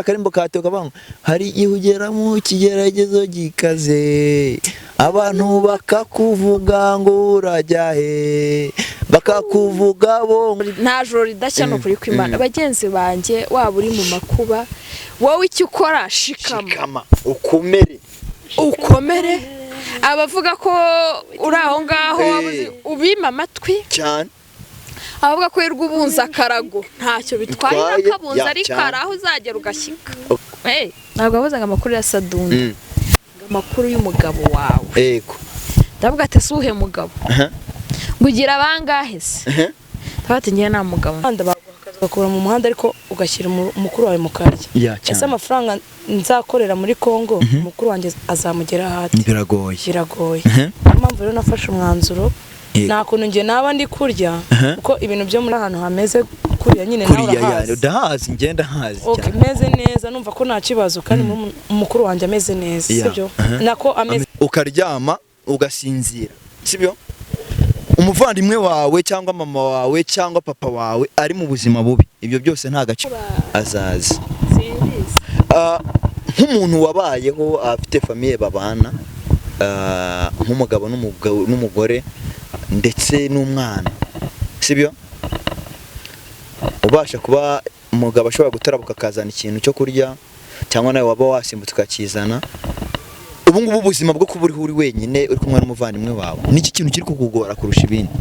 karimbo katoka bango hari ihugera mu kigeragezo gikaze abantu bakakuvuga ngo urajya he bakakuvuga bo nta joro ridashya no kuri kwimana bagenzi banjye waba uri mu makuba wowe icyo ukora shikama ukomere abavuga ko uri aho ngaho ubima amatwi cyane avuga ko yirwa ubunza karago ntacyo bitwaye nakabunza ari karaho uzagera ugashyika ntabwo abuzaga amakuru ya Sadunda amakuru y'umugabo wawe yego ndavuga ati suhe mugabo ngugira bangahe se tabati ngiye na mugabo kandi bagakora mu muhanda ariko ugashyira umukuru wawe mu karya ese amafaranga nzakorera muri Kongo umukuru wanjye azamugera hati biragoye impamvu rero nafashe umwanzuro nta kuntu ngiye naba ndi kurya kuko ibintu byo muri ahantu hameze kuriya nyine nawe urahazi ngenda hazi okay meze neza numva ko nta kibazo kandi umukuru wanjye ameze neza sibyo nako ameze ukaryama ugasinzira sibyo umuvandimwe wawe cyangwa mama wawe cyangwa papa wawe ari mu buzima bubi ibyo byose nta gace azaza nk'umuntu wabayeho afite famiye babana nk'umugabo n'umugore ndetse n'umwana sibyo ubasha kuba umugabo ashobora gutarabuka akazana ikintu cyo kurya cyangwa nawe waba wasimbutse ukakizana ubu ngubu ubuzima bwo kuba uri wenyine uri kumwe n'umuvandimwe wawe niki kintu kiri kukugora kurusha ibindi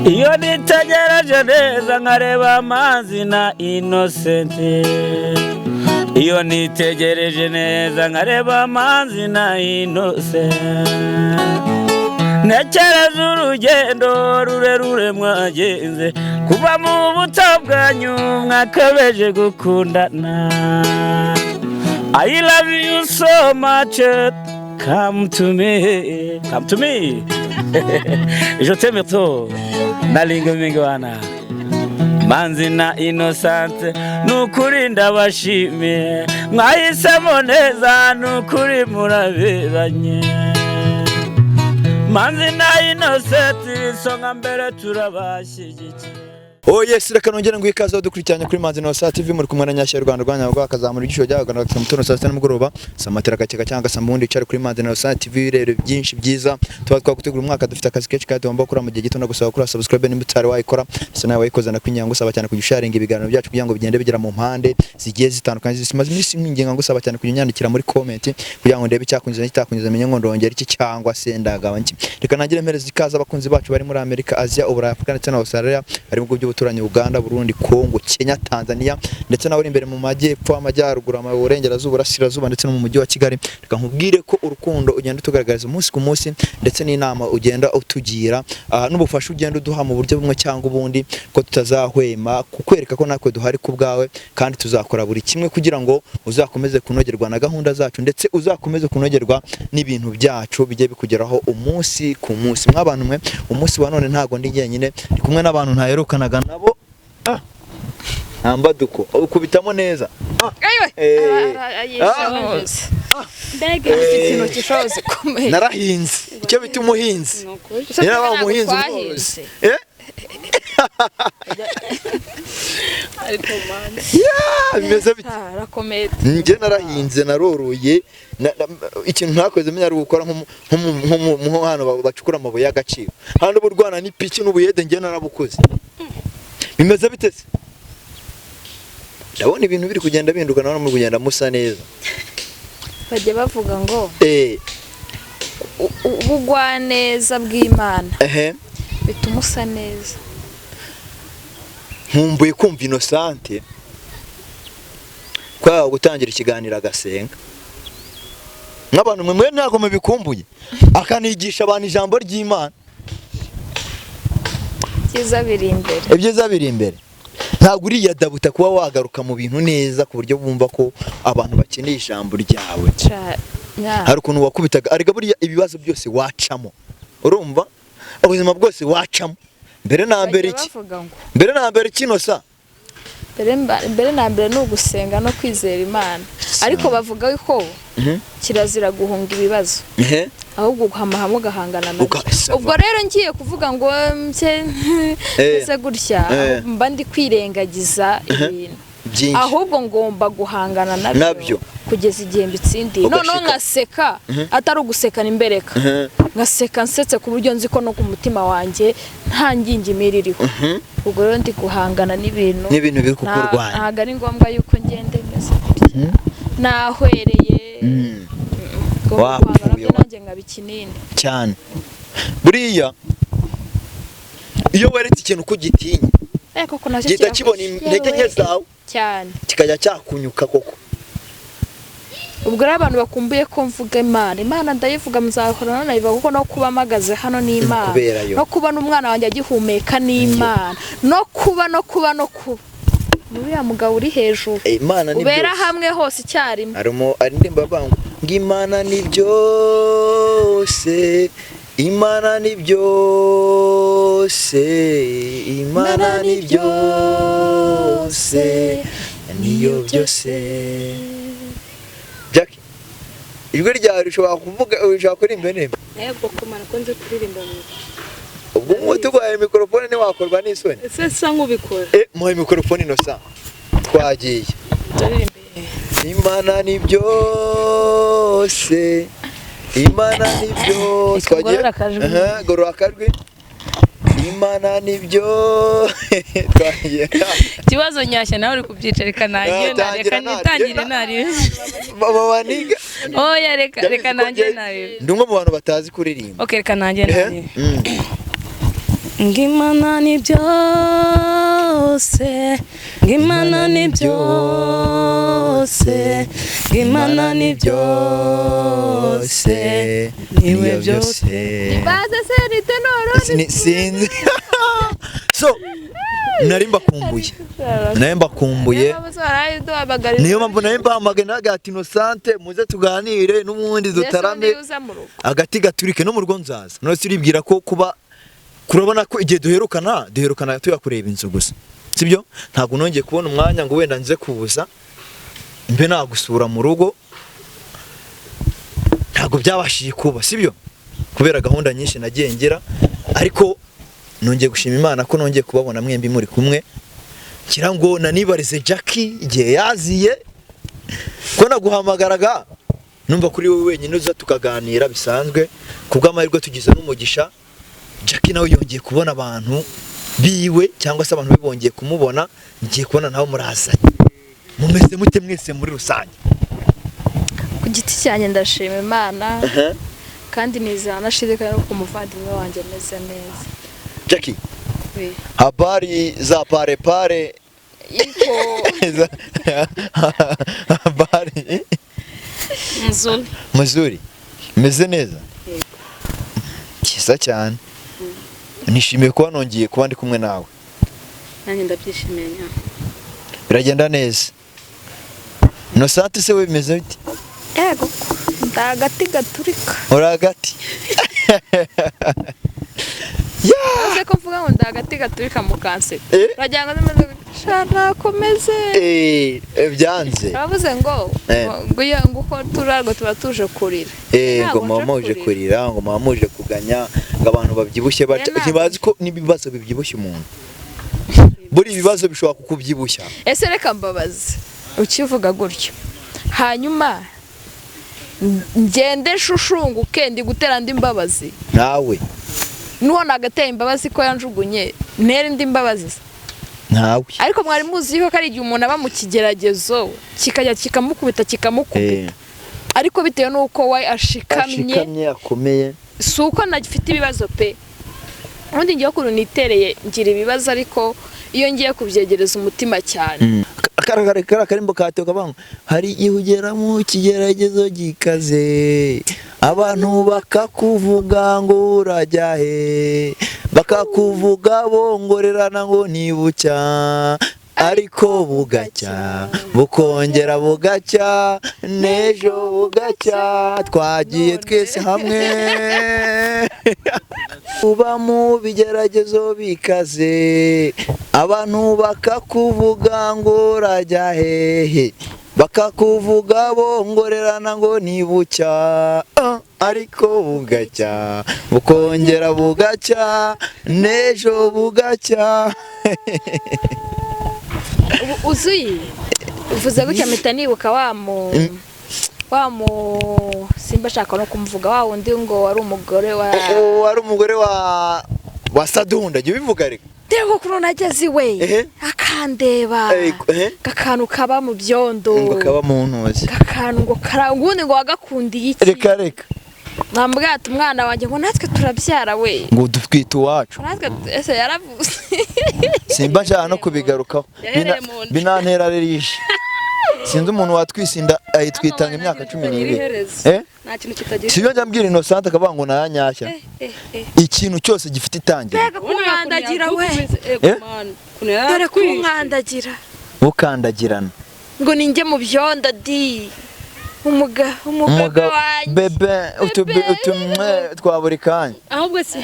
iyo nitegereje neza nkareba amazi na Innocent iyo nitegereje neza nkareba amazi na Innocent ntekereza urugendo rurerure mwagenze kuva mu buto bwanyu mwakabeje gukundana I love you so much come to me je t'aime trop nalinga mingi wana Manzi na Innocent nukuri ndabashimiye mwahisemo neza nukuri muraberanye Manzi na Innocent songa mbere turabashyigikiye Oh yes, reka nongere ngo ikaze dukurikiranye kuri Manzi na Innocent TV muri kumwe na Nyashya Rwanda rwanyabwo akazamura igisho cy'agana mu tono saa 7 n'umugoroba samatera gakeka cyangwa sambundi cyari kuri Manzi na Innocent TV rero byinshi byiza tuba twagutegura umwaka dufite akazi kenshi kandi tugomba gukora mu gihe gito no gusaba kuri subscribe n'imbutare wayikora se nawe wayikoza na kwinyango usaba cyane kujisharinga ibiganiro byacu kugira ngo bigende bigera mu mpande zigiye zitandukanye zisimaze iminsi mwingenga ngo usaba cyane kunyandikira muri comment kugira ngo ndebe cyakunze n'itakunze menye ngo ndongera iki cyangwa se ndagabanki reka nagire mpereza ikaza abakunzi bacu bari muri Amerika Asia Uburayi Afrika ndetse na Australia ari mu by'ubuturanyi Uganda Burundi Kongo Kenya Tanzania ndetse nawe imbere mu majyepfo amajyaruguru amaburengerazuba burasirazuba ndetse no mu mujyi wa Kigali reka nkubwire ko urukundo ugenda tugaragariza umunsi ku munsi ndetse n'inama ugenda utugira n'ubufasha ugenda uduha mu buryo bumwe cyangwa ubundi ko tutazahwema kukwereka ko nakwe duhari ku bwawe kandi tuzakora buri kimwe kugira ngo uzakomeze kunogerwa na gahunda zacu ndetse uzakomeze kunogerwa n'ibintu byacu bijye bikugeraho umunsi ku munsi mwabantu mwe umunsi wa none ntago ndi jyenyine ndi kumwe n'abantu ntaherukanaga nabo ambaduko ukubitamo neza mbega ikintu kishoze komeye narahinze icyo bita umuhinzi nira umuhinzi ariko manzi bimeze bite arakomeye nge narahinze naroroye ikintu ntakoze menya ari gukora nko hano bacukura amabuye y'agaciro hano burwana n'ipiki n'ubuyede nge narabukoze bimeze bite se ndabona ibintu biri kugenda binduka naho muri kugenda musa neza bajye bavuga ngo ubugwa neza bw'Imana bituma usa neza nkumbuye kumva Innocent kwa gutangira ikiganiro agasenga nk'abantu mwe ntago mubikumbuye akanigisha abantu ijambo ry'Imana ibyiza biri imbere ntabwo uriya dabuta kuba wagaruka mu bintu neza ku buryo bumva ko abantu bakeneye ijambo ryawe hari ukuntu wakubitaga ariko buriya ibibazo byose wacamo urumva ubuzima bwose wacamo mbere na mbere iki Innocent mbere na mbere ni ugusenga no kwizera Imana ariko bavuga ko kirazira guhunga ibibazo ahubwo uhamahamo ugahangana nabyo ubwo rero ngiye kuvuga ngo ese gutya mba ndi kwirengagiza ibintu ahubwo ngomba guhangana nabyo kugeza igihe mbitsindiye noneho nkaseka atari uguseka n'imbereka nkaseka nsetse ku buryo nzi ko no ku mutima wanjye nta ngingimira iriho ubwo rero ndi guhangana n'ibintu biri kukurwanya ntabwo ari ngombwa yuko ngende meze gutya nahwereye wapfuye nanjye nkaba ikinini cyane buriya iyo weretse ikintu ko gitinya gihita kibona intege nke zawe cyane kikajya cyakunyuka koko ubwo rero abantu bakumbuye ko mvuga Imana ndayivuga muzahora nayivuga kuko no kuba mpagaze hano ni Imana no kuba n'umwana wanjye agihumeka ni Imana no kuba uriya mugabo uri hejuru ubera hamwe hose icyarimwe ari ndimba bangu ng'Imana ni byose Imana ni byose Imana ni byose niyo byose Jackie ijwi ryawe rishobora kuvuga ushaka kuririmba neza yego komana ko nzi kuririmba ubwo mutugwaye mikrofone ni wakorwa n'isoni ese sa nkubikora muhe mikrofone no sa twagiye Imana ni byose Imana ni byose twagiye gorora akajwi Imana ni byose twagiye kibazo nyashya nawe uri kubyicarika nanjye reka nitangire nari baba niga oya reka nanjye nari ndumwe mu bantu batazi kuririmba okay reka nanjye nari ng'Imana ni byose ng'Imana ni byose ng'Imana ni byose niwe byose baze serite noro sinzi so narimba kumbuye niyo mpamvu narimba hamagaye n'agati Innocente muze tuganire n'umundi dutarame agati gaturike no mu rugo nzaza none turibwira ko kuba kurabona ko igihe duherukana tuyakureba inzu gusa sibyo ntabwo nongeye kubona umwanya ngo wenda nze kubuza mbe nagusura mu rugo ntabwo byabashije kuba sibyo kubera gahunda nyinshi nagiye ngira ariko nongeye gushima Imana ko nongeye kubabona mwembi muri kumwe kira ngo nanibarize Jackie igihe yaziye ko naguhamagaraga numva kuri wowe wenyine uza tukaganira bisanzwe kubw'amahirwe tugize n'umugisha Jackie nawe yongeye kubona abantu biwe cyangwa se abantu bibongeye kumubona ngiye kubona nawe murazanye mumeze mute mwese muri rusange ku giti cyanjye ndashima Imana kandi nizana nashidika no kumuvandimwe wanjye meze neza Jackie habari za pare ipo habari mzuri meze neza kisa cyane nishimiye kuba nongeye kuba ndi kumwe nawe nanjye ndabyishimiye biragenda neza Innocente se we bimeze bite yego ndagati gaturika uragati Ese ko mvuga ngo ndagati gaturika mu kanseri bagira ngo ndemeze shana komeze byanze bavuze ngo uko turarwo tuba tuje kurira ngo mama uje kurira ngo mama uje kuganya ngo abantu babyibushye ntibazi ko n'ibibazo bibyibushye umuntu buri ibibazo bishobora kukubyibushya ese reka mbabaze ukivuga gutyo hanyuma ngende shushunguke ndi gutera andi mbabazi nawe nubona agateye imbabazi ko yanjugunye ntere indi mbabazi nawe ariko mwari muzi ko ari igihe umuntu aba mu kigeragezo kikajya kikamukubita ariko bitewe n'uko we ashikamye akomeye si uko nagifite ibibazo pe ubundi ngiye ukuntu nitereye ngira ibibazo ariko iyo ngiye kubyegereza umutima cyane karimbo kateka bangu hari igihe ugera mu kigeragezo gikaze abantu bakakuvuga ngo urajya he bakakuvuga bongorerana ngo nibucya ariko bugacya bukongera bugacya nejo bugacya twagiye twese hamwe uba mu bigeragezo bikaze abantu bakakuvuga ngo urajya hehe bakakuvuga bongorerana ngo nibucya ariko bugacya bukongera bugacya n'ejo bugacya. uzuye uvuze gutya mpita nibuka wa simba ashaka no kumvuga wa wundi ngo wari umugore wa Sadunda jye bivuga reka Dego kuno nageze iwe akandeba gakantu kaba mu byondo ngo kaba mu ntozi gakantu ngo karangundi ngo wagakundiye iki reka nambwata umwana wanjye ngo natwe turabyara we ngo dutwite uwacu natwe ese yaravuze simba nshaka no kubigarukaho binantera rishe sinzi umuntu watwisinda ayitwitanga imyaka 12 nta kintu kitagira siyo njambwira Innocent akavuga ngo nayanyashya ikintu cyose gifite itangira reka kumwandagira we dore kumwandagira ukandagirana ngo ninjye mu byondo di umugabo wanjye bebe utumwe twaburi kanya ahubwo se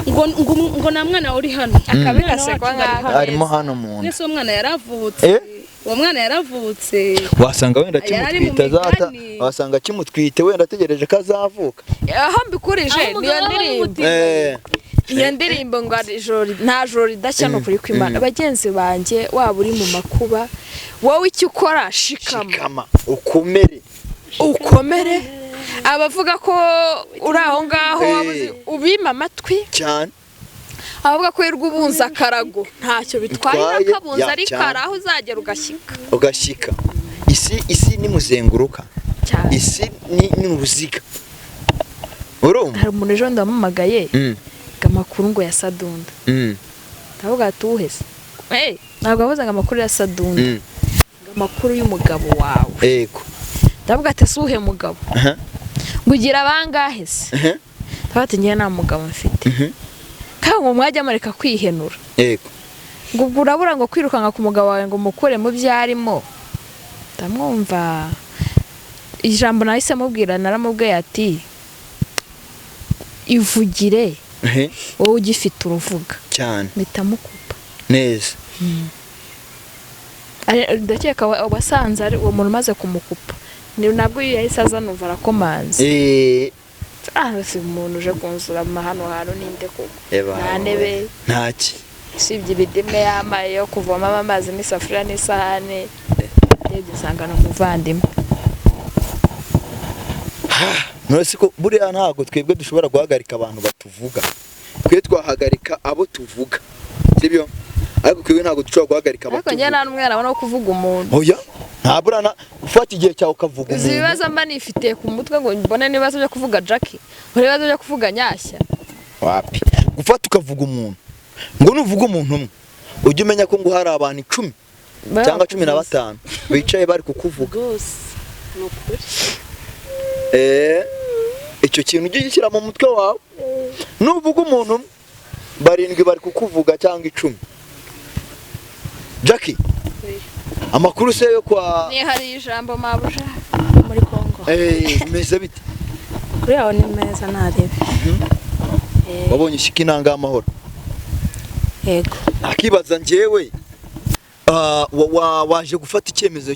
ngo na mwana uri hano akabirasekwa nk'aka arimo hano muntu nese umwana yaravutse uwo mwana yaravutse wasanga wenda kimutwite zata wasanga kimutwite wenda ategereje ko azavuka aho mbikurije niyo ndirimbo iyo ndirimbo ngo nta joro ridashya no kuri kwimana bagenzi banjye waba uri mu makuba wowe icyo ukora shikama ukomere abavuga ko uri aho ngaho ubima amatwi cyane avuga ko yirwa ubunza akarago ntacyo bitwaye akabunza ari karaho uzagera ugashyika isi ni muzenguruka isi ni uruziga urumva hari umuntu ejo ndamumagaye amakuru ngo ya Sadunda ndavuga atuhese ntabwo avuze ngo amakuru ya Sadunda amakuru y'umugabo wawe yego ndavuga ati suhe mugabo ngugira abangahe se tabati ngiye nta mugabo mfite ngo mwajya mareka kwihenura yego ngo urabura ngo kwirukanga ku mugabo wawe ngo mukure mu byarimo ndamwumva ijambo nahise mubwira naramubwiye ati ivugire wowe ugifite uruvuga cyane mpita mukupa neza ndakeka wasanze ari uwo muntu umaze kumukupa nabwo yahise aza numva arakomanze si umuntu uje kunsura hano hantu ninde koko nta ntebe ntaki usibye ibidimwe y'amazi yo kuvomamo amazi n'isafuriya n'isahane ndebye nsanga ni umuvandimwe nturetse ko buriya ntabwo twebwe dushobora guhagarika abantu batuvuga twe twahagarika abo tuvuga sibyo ariko twebwe ntabwo dushobora guhagarika abo tuvuga ariko njye nta n'umwe arabona ko kuvuga umuntu oya ntaburana ufata igihe cyawe ukavuga umuntu izi bibazo mba nifitiye ku mutwe ngo mbone n'ibibazo byo kuvuga Jackie mbone ibibazo byo kuvuga Nyashya wapi gufata ukavuga umuntu ngo nuvuga umuntu umwe ujye umenya ko ngo hari abantu 10 cyangwa 15 bicaye bari kukuvuga icyo kintu ujye gishyira mu mutwe wawe nuvuga umuntu barindwi bari kukuvuga cyangwa 10 Jackie amakuru se yo kwa ni hari ijambo mabuja muri Kongo meze bite kuri yawe ni meza narebe wabonye shikinanga amahoro yego akibaza njewe waje gufata icyemezo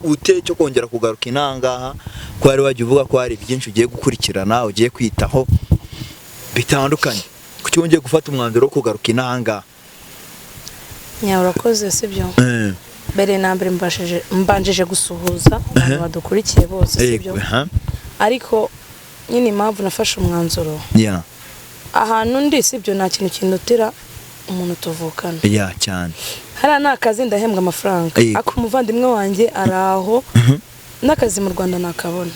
ute cyo kongera kugaruka inangaha ko ari waje uvuga ko hari byinshi ugiye gukurikirana ugiye kwitaho bitandukanye kuki wongeye gufata umwanzuro wo kugaruka inangaha urakoze sibyo mbere na mbere mbanjije gusuhuza abantu badukurikiye bose sibyo ariko nyine impamvu nafashe umwanzuro ahantu ndi sibyo nta kintu kindutira umuntu tuvukana cyane hariya ni akazi ndahembwa amafaranga ariko umuvandimwe wanjye araho n'akazi mu Rwanda nakabona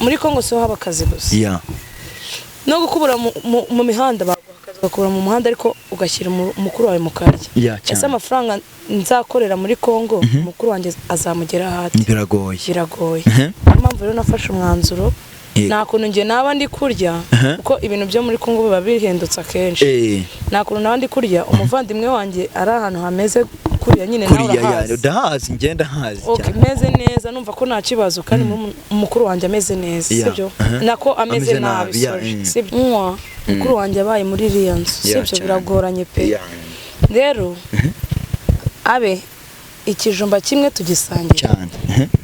muri Kongo so haba akazi gusa no gukubura mu mihanda bagakubura mu muhanda ariko ugashyira umukuru wawe mu karya ese amafaranga nzakorera muri Kongo umukuru wanjye azamugera hati biragoye impamvu rero nafashe umwanzuro nta kuntu njye naba ndi kurya kuko ibintu byo muri Kongo biba bihendutse akenshi nta kuntu naba ndi kurya umuvandimwe wanjye ari ahantu hameze kuriya nyine nawe urahazi ndahazi ngenda hazi okay meze neza numva ko nta kibazo kandi mukuru wanjye ameze neza sibyo nako ameze nabi sibyo mukuru wanjye abaye muri iriya nzu sibyo biragoranye pe rero abe ikijumba kimwe tugisangira cyane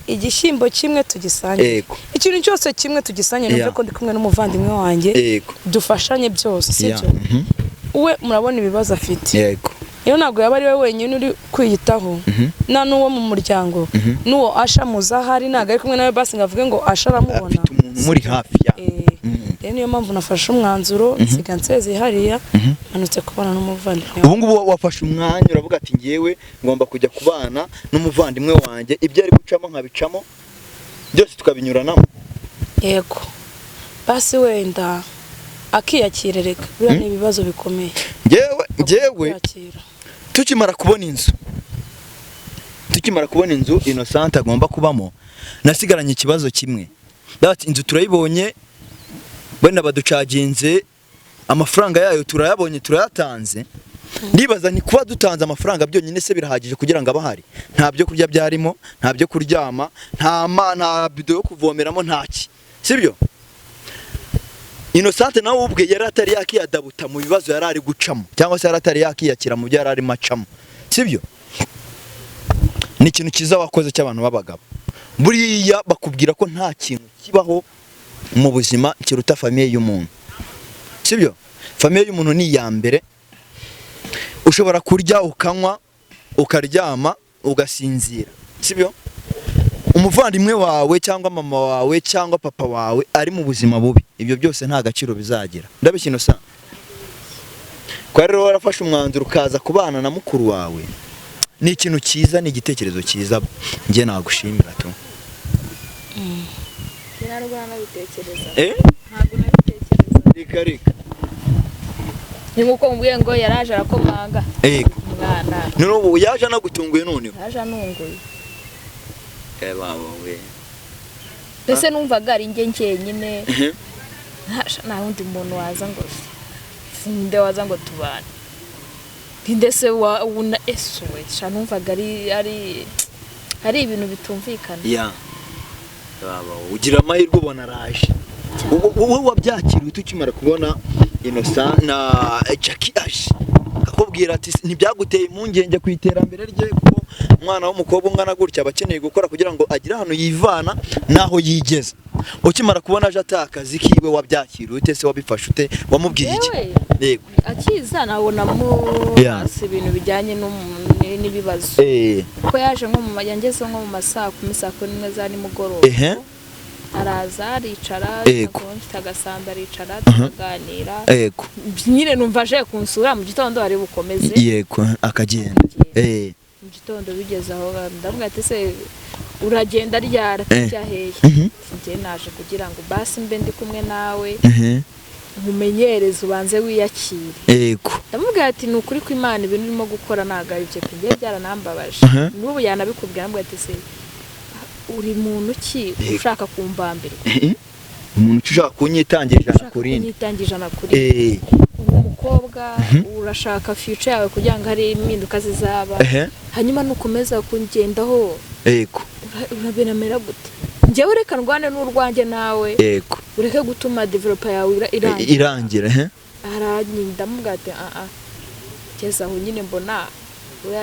igishyimbo kimwe tugisangira ikintu cyose kimwe tugisangira numva ko ndi kumwe n'umuvandimwe wanjye dufashanye byose sibyo we murabona ibibazo afite yego iyo ntabwo yaba ari we wenyine uri kwiyitaho na n'uwo mu muryango n'uwo Asha muzahari ntabwo ari kumwe nawe basi ngavuge ngo Asha aramubona afite umuntu muri hafi ya rero niyo mpamvu nafashe umwanzuro nsiga nseze hariya manutse kubana n'umuvandimwe ubu ngubu wafashe umwanya uravuga ati ngewe ngomba kujya kubana n'umuvandimwe wanjye ibyo ari gucamo nkabicamo byose tukabinyuranamo yego basi wenda akiyakirereka buriya ni ibibazo bikomeye ngewe tukimara kubona inzu Innocent agomba kubamo nasigaranye ikibazo kimwe dati inzu turayibonye wenda baducaginze amafaranga yayo turayabonye turayatanze ndibaza ni kuba dutanze amafaranga byonyine se birahagije kugira ngo abahari nta byo kurya byarimo nta byo kuryama nta bido yo kuvomeramo ntaki sibyo Innocent nawe ubwe yari atari yakiyadabuta mu bibazo yari ari gucamo cyangwa se yari atari yakiyakira mu byo yari ari macamo sibyo ni ikintu cyiza wakoze cy'abantu b'abagabo buriya bakubwira ko nta kintu kibaho mu buzima kiruta famiye y'umuntu sibyo famiye y'umuntu ni iya mbere ushobora kurya ukanywa ukaryama ugasinzira sibyo umuvandimwe wawe cyangwa mama wawe cyangwa papa wawe ari mu buzima bubi ibyo byose nta gaciro bizagira ndabikino sa kwa rero warafashe umwanzuro ukaza kubana na mukuru wawe ni ikintu cyiza ni igitekerezo cyiza nge nagushimira tu ntabwo nabitekereza ntabwo nabitekereza reka ni nkuko mbwiye ngo yaraje arakomanga umwana n'ubu yaje anagutunguye noneho yaje anunguye we mbese numvaga ari njye nkenyine nta wundi muntu waza ngo nde waza ngo tubane ndetse wuna esuwe numvaga ari ibintu bitumvikana ugira amahirwe ubona araje wowe wabyakiriye tukimara kubona Innocent na Jackie aje akubwira ati ntibyaguteye impungenge ku iterambere rye kuko umwana w'umukobwa ungana gutya abakeneye gukora kugira ngo agire ahantu yivana naho yigeza ukimara kubona aje atakazi kiwe wabyakiriye ute se wabifashe ute wamubwiye iki yego akiza nabona mu ibintu bijyanye n'ibibazo ko yaje nko mu yangezeho nko mu masaa 10 za nimugoroba araza aricara afite agasamba aricara tukaganira nyine numva aje kunsura mu gitondo ari bukomeze yego akagenda mu gitondo bigeze aho ndavuga ati se uragenda ryara cyaheye njye naje kugira ngo basi mbe ndi kumwe nawe nkumenyereze ubanze wiyakire ndamubwira ati ni ukuri ko Imana ibintu irimo gukora ntago ari byo ngiye byaranambabaje n'ubu yanabikubwira mbwa ati se uri muntu ki ushaka kumbambirwa umuntu ushaka kunyitangirira na kuri umukobwa urashaka future yawe kugira ngo hari impinduka zizaba hanyuma nukomeza kungendaho urabenamera gute njyewe reka ndwane n'urwanjye nawe ureke gutuma developer yawe irangira ndamubwira ati keza aho nyine mbona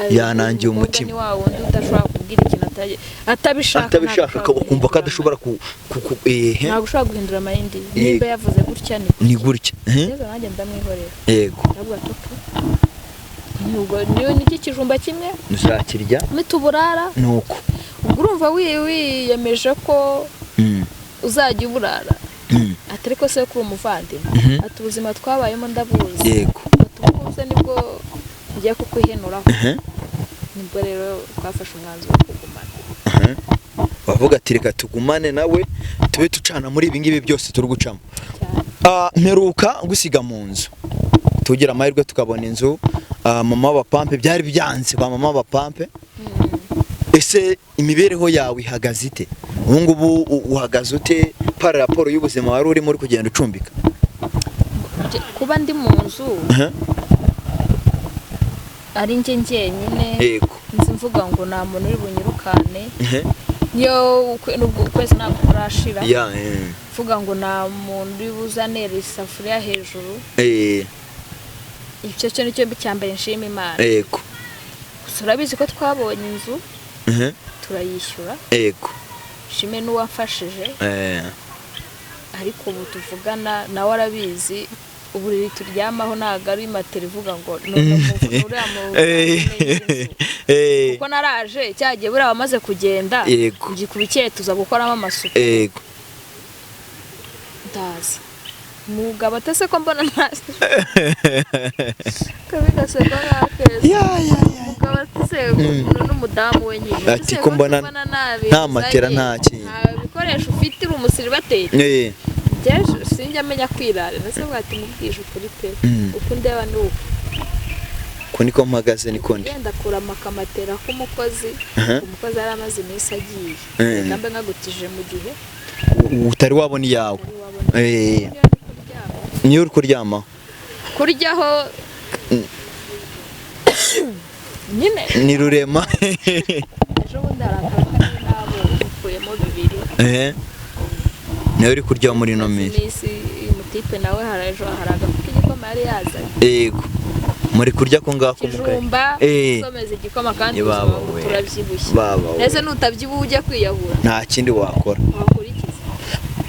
yanangiye umutima ni wa wundi udashobora kubwira ikintu atabishaka ukumva ko adashobora ntabwo ushobora guhindura amayindi niba yavuze gutya ni gutya rero nanjye ndamwihorera ndavuga tutu niyo niki kijumba kimwe uzakirya mituburara nuko ubwo urumva wiyemeje ko uzajya uburara atari ko se ko umuvandimwe ati ubuzima twabayemo ndabuzi atubuze nibwo ngiye kukwihenuraho nibwo rero twafashe umwanzuro wo kugumana bavuga ati reka tugumane nawe tube tucana muri ibi ngibi byose turi gucamo mperuka gusiga mu nzu tugira amahirwe tukabona inzu mama w'abapampe byari byanze kwa mama w'abapampe ese imibereho yawe ihagaze ite ubu ngubu uhagaze ute para raporo y'ubuzima wari urimo uri kugenda ucumbika kuba ndi mu nzu ari njye njyenyine yego nzi mvuga ngo nta muntu uri bunyirukane niyo nubwo ukwezi ntabwo kurashira mvuga ngo nta muntu uri buzanera isafuriya hejuru icyo cyo nicyo cya mbere nshima Imana yego gusa urabizi ko twabonye inzu turayishyura yego shime n'uwafashije ariko ubu tuvugana nawe arabizi uburiri turyamaho ntago ari matera ivuga ngo uriya kuko naraje cyagiye buriya wamaze kugenda ngikubikeye tuza gukoramo amasuku yego ndaza mugabo atese ko mbona ntazi kabigaseka nk'akeza mugabo atese n'umudamu wenyine ati ko mbona nta matera nta kintu nta bikoresho ufite uri umusiri bateye sinjya amenya kwirarira ese bwati mubwije ukuri pe uko ndeba ni uko ko niko mpagaze niko ndi genda kurama akamatera k'umukozi umukozi yari amaze iminsi agiye nambe nkagutije mu gihe utari wabona iyawe niyo uri kuryamaho kuryaho nyine ni rurema ejo bundi hari akazi nabo ukuyemo 2 nawe uri kurya muri ino minsi umutipe nawe haraje agafu k'igikoma yari yazanye yego muri kurya ko ngako mukajumba someza igikoma kandi turabyibushye nese nutabyibuha ujya kwiyahura nta kindi wakora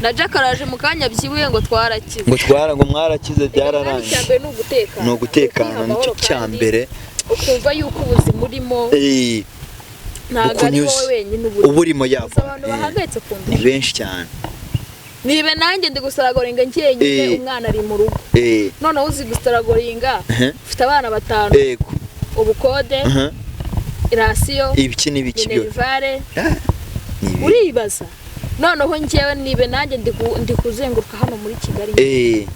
na Jack araje mu kanya byibuye ngo twarakize ngo mwarakize byararangiye no gutekana nicyo cyambere ukumva yuko ubuzima urimo ntago ari wowe wenyine uburimo yako abantu bahagaritse ni benshi cyane nibe nanjye ndi gusaragoringa njyenyine umwana ari mu rugo noneho uzi gusaragoringa ufite abana 5 yego ubukode irasiyo ibiki n'ibiki byo uribaza noneho njyewe nibe nanjye ndi kuzenguruka hano muri Kigali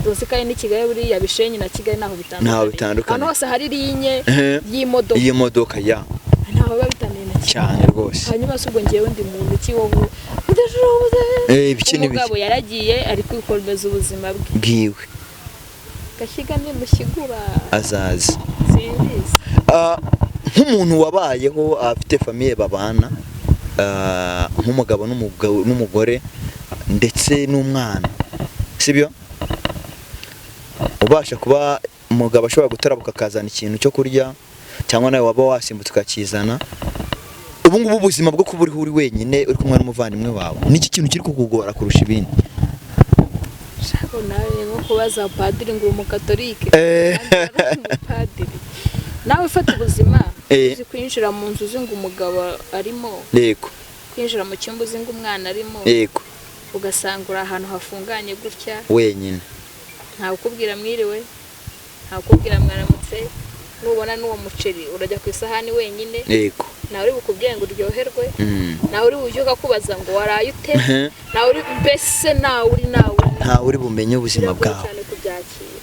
Rosika ni Kigali buri yabishenye na Kigali naho bitandukanye hano hose hari linye y'imodoka ntaho biba bitaniye na cyane rwose hanyuma subwo njyewe ndi muntu ki wowe ibiki n'ibiki umugabo yaragiye ari kwikomeza ubuzima bwiwe gashiga nimushigura azaza simbizi nk'umuntu wabayeho afite famille babana nk'umugabo n'umugore ndetse n'umwana sibyo ubasha kuba umugabo ashobora gutarabuka akazana ikintu cyo kurya cyangwa nawe waba wasimbutse ukakizana ubu ngubu ubuzima bwo kuba uri wenyine uri kumwe n'umuvandimwe wawe niki kintu kiri kukugora kurusha ibindi shako nawe nko kubaza padiri ngo umukatolike padiri nawe ufata ubuzima uzi kwinjira mu nzu uzi ngo umugabo arimo yego kwinjira mu cyumba uzi ngo umwana arimo yego ugasanga uri ahantu hafunganye gutya wenyine nta ukubwira mwiriwe nta ukubwira mwaramutse nubona n'uwo muceri urajya ku isahani wenyine yego nawe uri bukubwire ngo uryoherwe nawe uri bujuka kubaza ngo waraye ute nawe uri mbese nawe uri bumenye ubuzima bwawe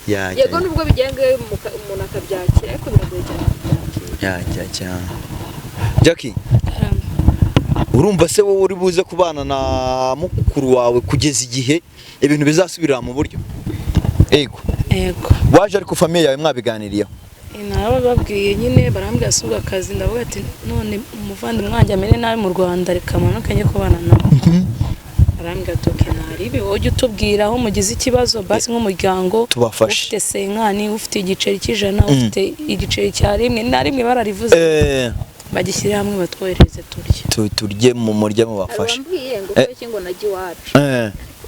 yego nubwo bigenga umuntu akabyakira ariko biragoye cyane cyane Jackie urumva se wowe uri buze kubana na mukuru wawe kugeza igihe ibintu bizasubirira mu buryo yego waje ariko famille yawe mwabiganiriyeho nabo babwiye nyine barambwira subwa akazi ndavuga ati none umuvandimwe wanjye amene nawe mu Rwanda reka manuke njye kubana nawe barambwira toke naribi woje utubwira aho mugize ikibazo basi nk'umuryango tubafashe ufite senkani ufite igiceri cy'ijana ufite igiceri cya rimwe na rimwe bararivuze bagishyira hamwe batwohereze turye mu murya mu bafashe bambwiye ngo cyo ngo naji wacu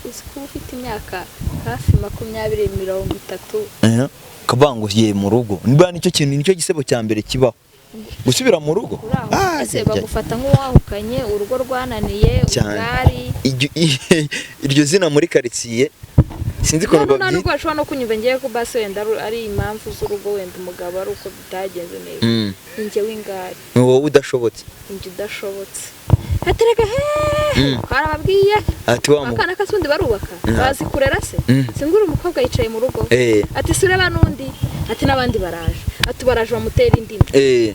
uzi ufite imyaka hafi 20-30 kabanguye mu rugo niba nicyo kintu nicyo gisebo cya mbere kibaho gusubira mu rugo ese bagufata nk'uwahukanye urugo rwananiye ubwari iryo zina muri quartier sinzi ko rubabyita nubwo ashobora no kunyumva ngiye ko base wenda ari impamvu z'urugo wenda umugabo ari uko bitagenze neza ninjye w'ingari wowe udashobotse ninjye udashobotse atereka karababwiye ati wa mukana kasundi barubaka bazi kurera se singura umukobwa yicaye mu rugo ati sureba nundi ati nabandi baraje ati baraje bamutera indimi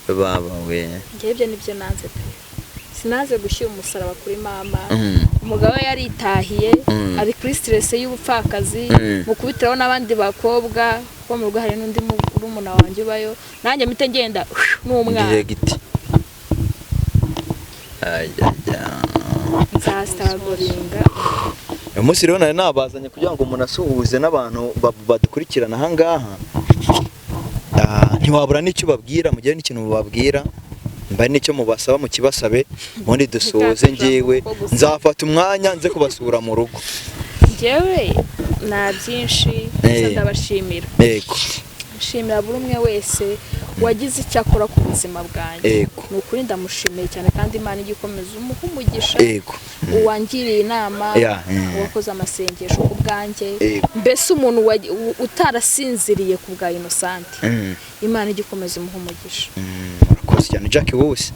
baba we ngebye nibyo nanze pe sinaze gushyira umusaraba kuri mama umugabo yaritahiye ari kuri stress y'ubupfakazi mukubitiraho n'abandi bakobwa ko mu rugo hari n'undi murumuna wanjye ubayo nanjye mpite ngenda n'umwana direct nzastagoringa umunsi rero nari nabazanye kugira ngo umuntu asuhuze n'abantu badukurikirana aha ngaha ntiwabura n'icyo babwira mu gihe n'ikintu babwira mba n'icyo mubasaba mu kibasabe ubundi dusoze njyewe nzafata umwanya nze kubasura mu rugo njyewe nta byinshi ndabashimira yego nshimira buri umwe wese wagize icyo akora ku buzima bwanjye ni ukuri ndamushimiye cyane kandi Imana igikomeza umuha umugisha uwangiriye inama wakoze amasengesho ku bwanjye mbese umuntu utarasinziriye ku bwa Innocent Imana igikomeza umuha umugisha murakoze cyane Jackie wose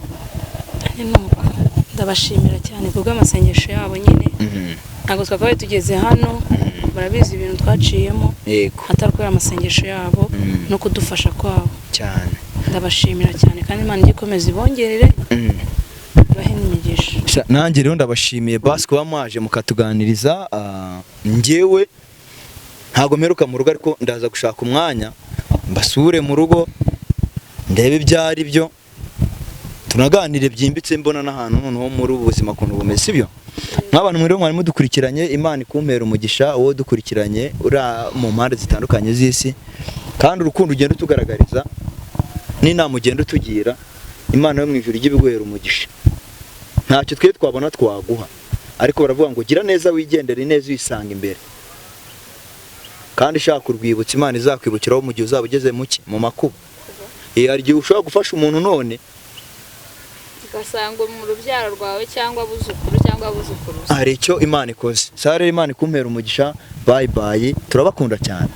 ndabashimira cyane kubwo amasengesho yabo nyine ntabwo twakabaye tugeze hano barabizi ibintu twaciyemo atari kubera amasengesho yabo no kudufasha kwabo cyane ndabashimira cyane kandi Imana igikomeza ibongerere bahe n'imigisha nanjye rero ndabashimiye basi kuba mwaje mukatuganiriza njyewe ntabwo mperuka mu rugo ariko ndaza gushaka umwanya mbasure mu rugo ndebe ibyo ari byo tunaganire byimbitse mbona n'ahantu noneho muri ubu buzima kuntu bumeze sibyo nk'abantu mwari mwari mudukurikiranye Imana ikumpera umugisha uwo dukurikiranye uri mu mpande zitandukanye z'isi kandi urukundo ugenda utugaragariza n'inama ugenda utugira Imana yo mu ijuru ijye ibiguhera umugisha ntacyo twe twabona twaguha ariko baravuga ngo gira neza wigendere neza uyisanga imbere kandi shaka urwibutso Imana izakwibukiraho mu gihe uzaba ugeze mu makuba hari igihe ushobora gufasha umuntu none ugasanga mu rubyaro rwawe cyangwa abuzukuru hari icyo Imana ikoze sare Imana ikumpera umugisha bye bye turabakunda cyane.